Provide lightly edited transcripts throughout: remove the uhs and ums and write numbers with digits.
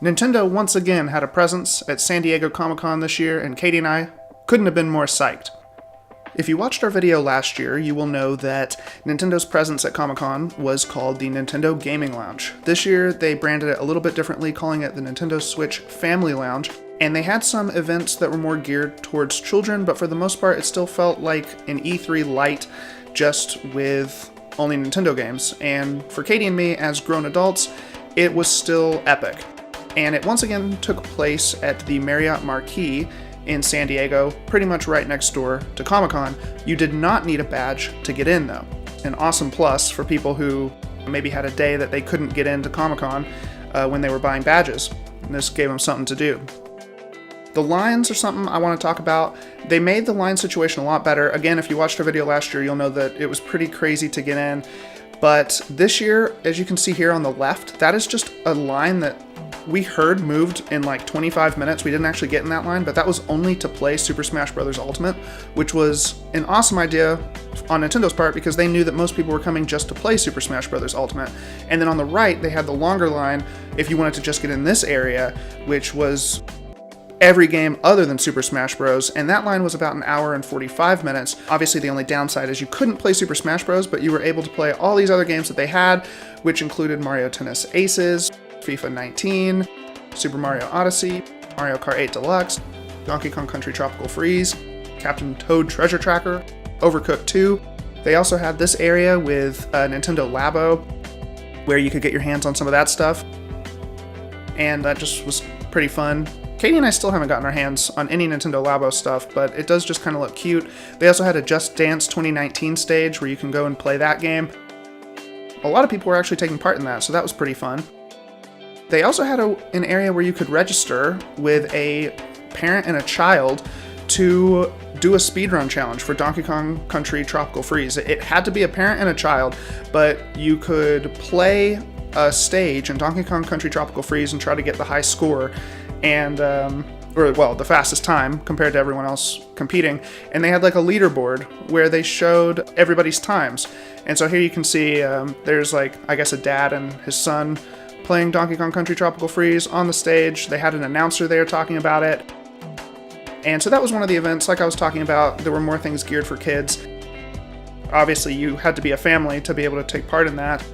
Nintendo once again had a presence at San Diego Comic-Con this year, and Katie and I couldn't have been more psyched. If you watched our video last year, you will know that Nintendo's presence at Comic-Con was called the Nintendo Gaming Lounge. This year, they branded it a little bit differently, calling it the Nintendo Switch Family Lounge, and they had some events that were more geared towards children, but for the most part, it still felt like an E3 light, just with only Nintendo games. And for Katie and me, as grown adults, it was still epic. And it once again took place at the Marriott Marquis in San Diego, pretty much right next door to Comic-Con. You did not need a badge to get in, though. An awesome plus for people who maybe had a day that they couldn't get into Comic-Con when they were buying badges. And this gave them something to do. The lines are something I want to talk about. They made the line situation a lot better. Again, if you watched our video last year, you'll know that it was pretty crazy to get in. But this year, as you can see here on the left, that is just a line that we heard moved in like 25 minutes. We didn't actually get in that line, but that was only to play Super Smash Bros. Ultimate, which was an awesome idea on Nintendo's part because they knew that most people were coming just to play Super Smash Bros. Ultimate. And then on the right, they had the longer line if you wanted to just get in this area, which was every game other than Super Smash Bros. And that line was about an hour and 45 minutes. Obviously, the only downside is you couldn't play Super Smash Bros., but you were able to play all these other games that they had, which included Mario Tennis Aces, FIFA 19, Super Mario Odyssey, Mario Kart 8 Deluxe, Donkey Kong Country Tropical Freeze, Captain Toad Treasure Tracker, Overcooked 2. They also had this area with Nintendo Labo, where you could get your hands on some of that stuff. And that just was pretty fun. Katie and I still haven't gotten our hands on any Nintendo Labo stuff, but it does just kind of look cute. They also had a Just Dance 2019 stage where you can go and play that game. A lot of people were actually taking part in that, so that was pretty fun. They also had an area where you could register with a parent and a child to do a speedrun challenge for Donkey Kong Country Tropical Freeze. It had to be a parent and a child, but you could play a stage in Donkey Kong Country Tropical Freeze and try to get the high score, and the fastest time compared to everyone else competing. And they had like a leaderboard where they showed everybody's times. And so here you can see there's like, I guess, a dad and his son playing Donkey Kong Country Tropical Freeze on the stage. They had an announcer there talking about it. And so that was one of the events, like I was talking about. There were more things geared for kids. Obviously, you had to be a family to be able to take part in that.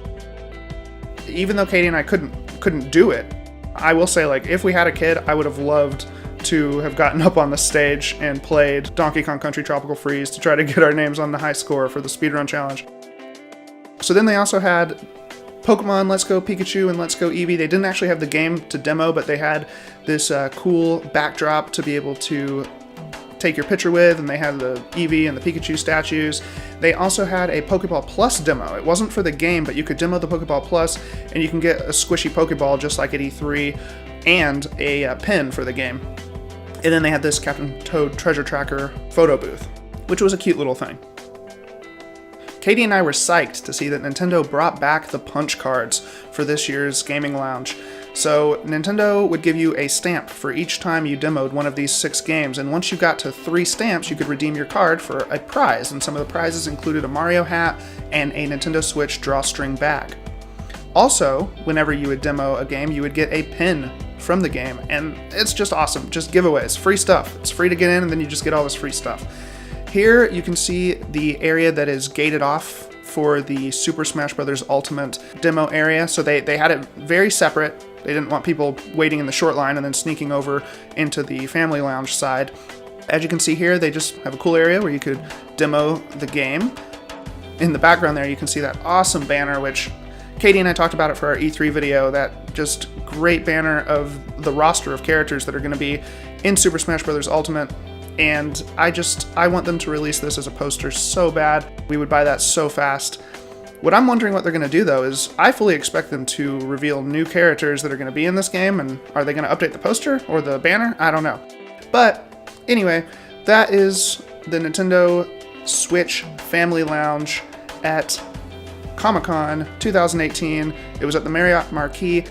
Even though Katie and I couldn't do it, I will say, like, if we had a kid, I would have loved to have gotten up on the stage and played Donkey Kong Country Tropical Freeze to try to get our names on the high score for the speedrun challenge. So then they also had Pokemon Let's Go Pikachu and Let's Go Eevee. They didn't actually have the game to demo, but they had this cool backdrop to be able to take your picture with, and they had the Eevee and the Pikachu statues. They also had a Pokeball Plus demo. It wasn't for the game, but you could demo the Pokeball Plus, and you can get a squishy Pokeball just like at E3, and a pin for the game. And then they had this Captain Toad Treasure Tracker photo booth, which was a cute little thing. Katie and I were psyched to see that Nintendo brought back the punch cards for this year's Gaming Lounge. So Nintendo would give you a stamp for each time you demoed one of these 6 games, and once you got to 3 stamps, you could redeem your card for a prize, and some of the prizes included a Mario hat and a Nintendo Switch drawstring bag. Also, whenever you would demo a game, you would get a pin from the game, and it's just awesome. Just giveaways, free stuff. It's free to get in, and then you just get all this free stuff. Here you can see the area that is gated off for the Super Smash Bros. Ultimate demo area. So they had it very separate. They didn't want people waiting in the short line and then sneaking over into the Family Lounge side. As you can see here, they just have a cool area where you could demo the game. In the background there, you can see that awesome banner, which Katie and I talked about it for our E3 video, that just great banner of the roster of characters that are going to be in Super Smash Bros. Ultimate. And I want them to release this as a poster so bad. We would buy that so fast. What I'm wondering what they're going to do, though, is I fully expect them to reveal new characters that are going to be in this game, and are they going to update the poster or the banner? I don't know. But anyway, that is the Nintendo Switch Family Lounge at Comic-Con 2018. It was at the Marriott Marquis.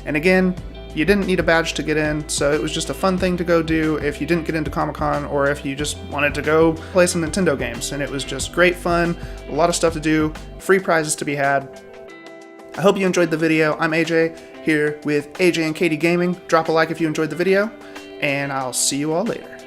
And again, you didn't need a badge to get in, so it was just a fun thing to go do if you didn't get into Comic-Con, or if you just wanted to go play some Nintendo games. And it was just great fun, a lot of stuff to do, free prizes to be had. I hope you enjoyed the video. I'm AJ, here with AJ and Katie Gaming. Drop a like if you enjoyed the video, and I'll see you all later.